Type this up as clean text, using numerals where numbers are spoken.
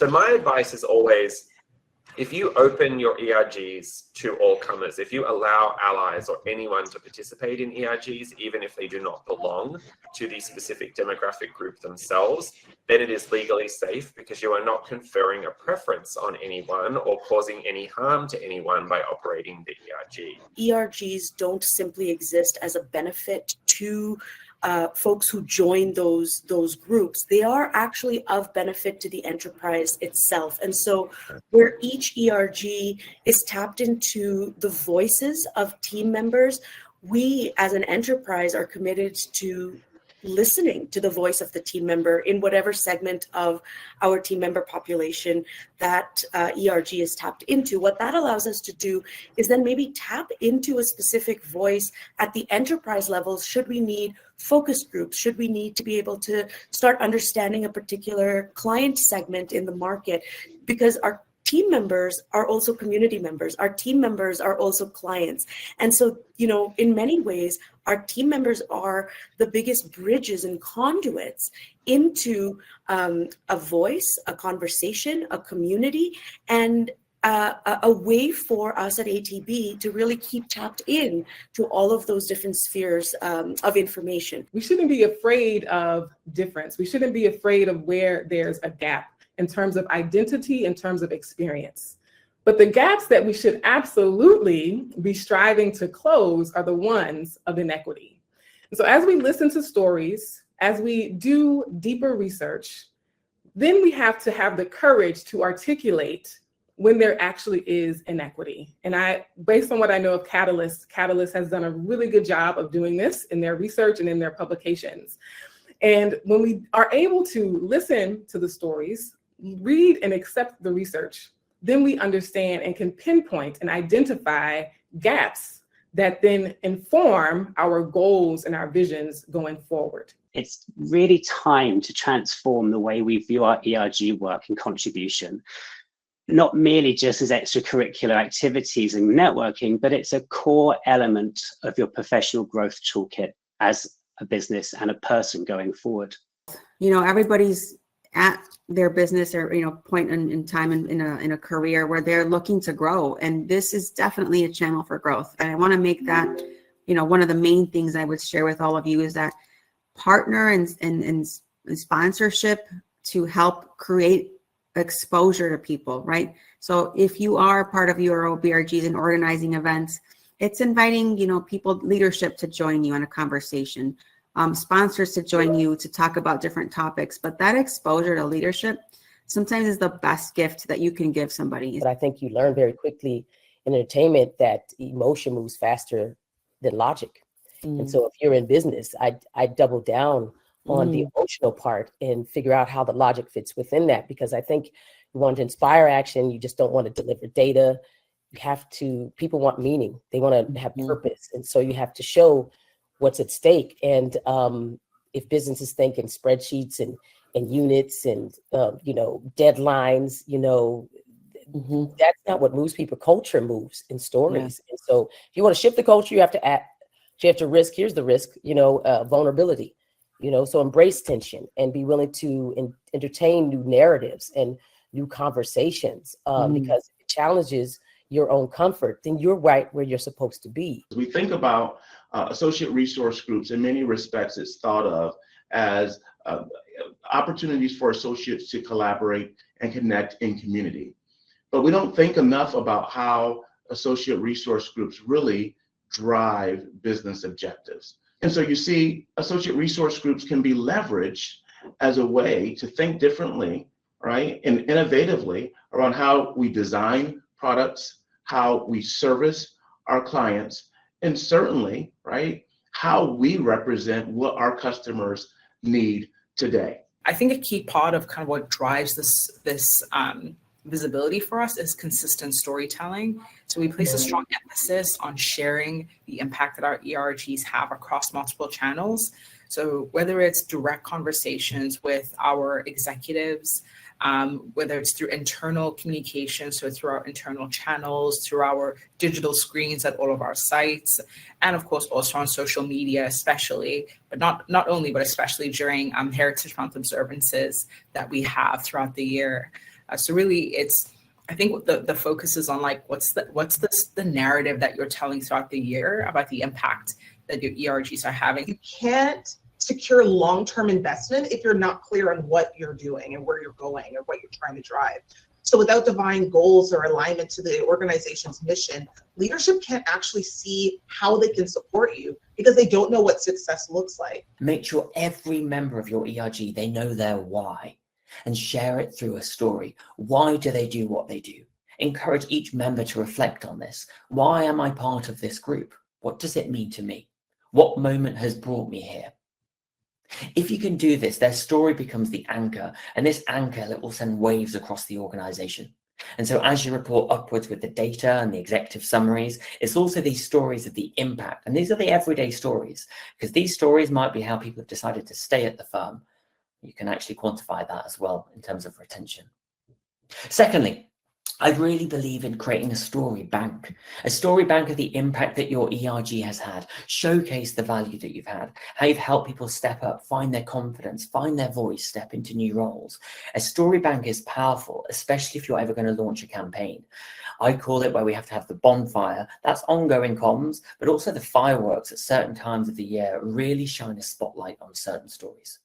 So my advice is always, if you open your ERGs to all comers, if you allow allies or anyone to participate in ERGs, even if they do not belong to the specific demographic group themselves, then it is legally safe because you are not conferring a preference on anyone or causing any harm to anyone by operating the ERG. ERGs don't simply exist as a benefit to folks who join those groups. They are actually of benefit to the enterprise itself. And so where each ERG is tapped into the voices of team members, we as an enterprise are committed to listening to the voice of the team member in whatever segment of our team member population that ERG is tapped into. What that allows us to do is then maybe tap into a specific voice at the enterprise level should we need focus groups, should we need to be able to start understanding a particular client segment in the market, because our team members are also community members. Our team members are also clients. And so, in many ways, our team members are the biggest bridges and conduits into a voice, a conversation, a community, and a way for us at ATB to really keep tapped in to all of those different spheres of information. We shouldn't be afraid of difference. We shouldn't be afraid of where there's a gap in terms of identity, in terms of experience. But the gaps that we should absolutely be striving to close are the ones of inequity. And so as we listen to stories, as we do deeper research, then we have to have the courage to articulate when there actually is inequity. And based on what I know of Catalyst has done a really good job of doing this in their research and in their publications. And when we are able to listen to the stories, read and accept the research, then we understand and can pinpoint and identify gaps that then inform our goals and our visions going forward. It's really time to transform the way we view our ERG work and contribution, not merely just as extracurricular activities and networking, but it's a core element of your professional growth toolkit as a business and a person going forward. Everybody's at their business or point in time in a career where they're looking to grow, and this is definitely a channel for growth. And I want to make that one of the main things I would share with all of you is that partner and sponsorship to help create exposure to people, right? So if you are part of your BRGs and organizing events, it's inviting people, leadership to join you in a conversation, sponsors to join you to talk about different topics. But that exposure to leadership sometimes is the best gift that you can give somebody. But I think you learn very quickly in entertainment that emotion moves faster than logic. And so if you're in business, I double down on the emotional part and figure out how the logic fits within that, because I think you want to inspire action. You just don't want to deliver data. People want meaning. They want to have purpose. And so you have to show what's at stake. And if businesses think in spreadsheets and units and, deadlines, that's not what moves people. Culture moves in stories. Yeah. And so if you want to shift the culture, you have to act. You have to risk. Here's the risk, vulnerability, so embrace tension and be willing to entertain new narratives and new conversations because if it challenges your own comfort, then you're right where you're supposed to be. We think about associate resource groups. In many respects, it's thought of as opportunities for associates to collaborate and connect in community. But we don't think enough about how associate resource groups really drive business objectives. And so you see, associate resource groups can be leveraged as a way to think differently, right, and innovatively around how we design products, how we service our clients, and certainly, right, how we represent what our customers need today. I think a key part of kind of what drives this visibility for us is consistent storytelling. So we place a strong emphasis on sharing the impact that our ERGs have across multiple channels. So whether it's direct conversations with our executives, whether it's through internal communication, so through our internal channels, through our digital screens at all of our sites, and of course also on social media, especially, but not only, but especially during Heritage Month observances that we have throughout the year. So really, I think the focus is on like what's the narrative that you're telling throughout the year about the impact that your ERGs are having. You can't secure long-term investment if you're not clear on what you're doing and where you're going or what you're trying to drive. So without defined goals or alignment to the organization's mission, leadership can't actually see how they can support you because they don't know what success looks like. Make sure every member of your ERG, they know their why, and share it through a story. Why do they do what they do? Encourage each member to reflect on this. Why am I part of this group? What does it mean to me? What moment has brought me here? If you can do this, their story becomes the anchor, and this anchor will send waves across the organization. And so as you report upwards with the data and the executive summaries, it's also these stories of the impact. And these are the everyday stories, because these stories might be how people have decided to stay at the firm. You can actually quantify that as well in terms of retention. Secondly, I really believe in creating a story bank of the impact that your ERG has had, showcase the value that you've had, how you've helped people step up, find their confidence, find their voice, step into new roles. A story bank is powerful, especially if you're ever going to launch a campaign. I call it where we have to have the bonfire. That's ongoing comms, but also the fireworks at certain times of the year really shine a spotlight on certain stories.